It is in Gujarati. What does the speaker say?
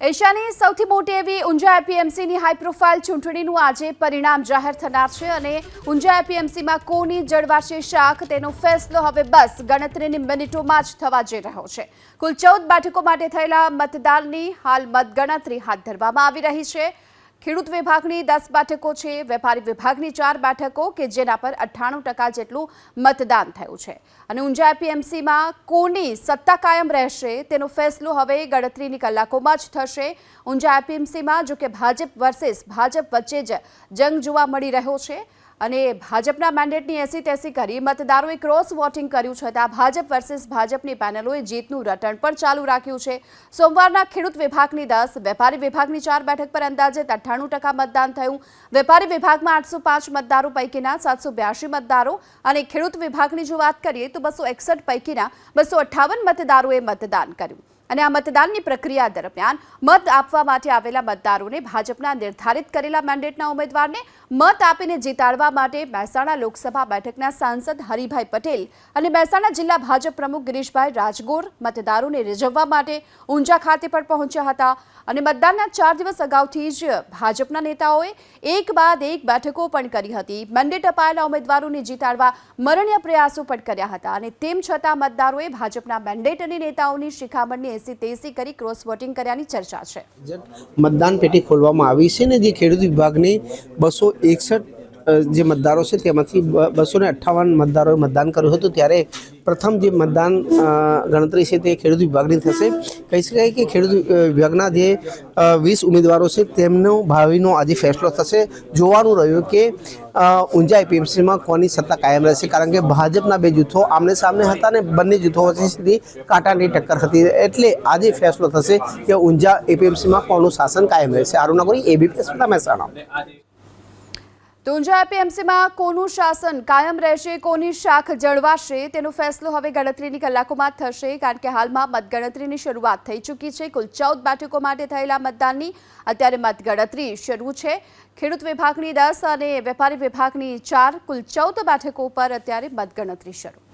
એશિયાની સૌથી મોટી એવી ઊંઝા એપીએમસીની હાઈ પ્રોફાઇલ ચૂંટણીનું આજે પરિણામ જાહેર થનાર છે અને ઊંઝા એપીએમસીમાં કોની જળવાશે શાખ તેનો ફેસલો હવે બસ ગણતરીની મિનિટોમાં જ થવા જઈ રહ્યો છે। કુલ 14 બેઠકો માટે થયેલા મતદાનની હાલ મતગણતરી હાથ ધરવામાં આવી રહી છે। ખેડૂત વિભાગની 10 બેઠકો છે, વેપારી વિભાગની 4 બેઠકો કે જેના પર 98% જેટલું મતદાન થયું છે અને ઊંઝા એપીએમસીમાં કોની સત્તા કાયમ રહેશે તેનો ફેસલો હવે ગણતરીની કલાકોમાં જ થશે। ઊંઝા એપીએમસીમાં જો કે ભાજપ વર્સેસ ભાજપ વચ્ચે જ જંગ જોવા મળી રહ્યો છે અને ભાજપના મેન્ડેટની 80-83 કરી મતદારોએ ક્રોસ વોટિંગ કર્યું છતાં ભાજપ વર્સેસ ભાજપની પેનલોએ જીતનું રટણ પણ ચાલુ રાખ્યું છે। સોમવારના ખેડૂત વિભાગની 10, વેપારી વિભાગની 4 બેઠક પર અંદાજે 98% મતદાન થયું। વેપારી વિભાગમાં 805 મતદારો પૈકીના 782 મતદારો અને ખેડૂત વિભાગની જો વાત કરીએ તો 261 પૈકીના 258 મતદારોએ મતદાન કર્યું અને આ મતદાનની પ્રક્રિયા દરમિયાન મત આપવા માટે આવેલા મતદારોને ભાજપના નિર્ધારિત કરેલા મેન્ડેટના ઉમેદવારને મત આપીને જીતાડવા માટે મહેસાણા લોકસભા બેઠકના સાંસદ હરિભાઈ પટેલ અને મહેસાણા જિલ્લા ભાજપ પ્રમુખ ગિરીશભાઈ રાજગોર મતદારોને રીઝવવા માટે ઊંઝા ખાતે પણ પહોંચ્યા હતા અને મતદાનના 4 દિવસ અગાઉથી જ ભાજપના નેતાઓએ એક બાદ એક બેઠકો પણ કરી હતી। મેન્ડેટ અપાયેલા ઉમેદવારોને જીતાડવા મરણીય પ્રયાસો પણ કર્યા હતા અને તેમ છતાં મતદારોએ ભાજપના મેન્ડેટ અને નેતાઓની શિખામણની 80-83 કરી ક્રોસ વોટિંગ કર્યાની ચર્ચા છે। મતદાન પેટી ખોલવામાં આવી છે ને જે ખેડૂત વિભાગની 261 જે મતદારો છે તેમાંથી 258 મતદારોએ મતદાન કર્યું હતું ત્યારે પ્રથમ જે મતદાન ગણતરી છે તે ખેડૂત વિભાગની થશે। કહી શકાય કે ખેડૂત વિભાગના જે 20 ઉમેદવારો છે તેમનો ભાવિનો આજે ફેસલો થશે। જોવાનું રહ્યું કે ઊંઝા એપીએમસીમાં કોની સત્તા કાયમ રહેશે કારણ કે ભાજપના બે જૂથો આમને સામને હતા અને બંને જૂથો વચ્ચે સીધી કાંટાની ટક્કર હતી એટલે આજે ફેસલો થશે કે ઊંઝા એપીએમસીમાં કોનું શાસન કાયમ રહેશે। આરુણા ગોરી, એબીપી મહેસાણા। તો ઊંઝા એપીએમસીમાં કોનું શાસન કાયમ રહેશે, કોની શાખ જળવાશે તેનો ફેસલો હવે ગણતરીની કલાકોમાં થશે કારણ કે હાલમાં મતગણતરીની શરૂઆત થઈ ચૂકી છે। કુલ 14 બેઠકો માટે થયેલા મતદાનની અત્યારે મતગણતરી શરૂ છે। ખેડૂત વિભાગની 10 અને વેપારી વિભાગની 4 કુલ 14 બેઠકો પર અત્યારે મતગણતરી શરૂ।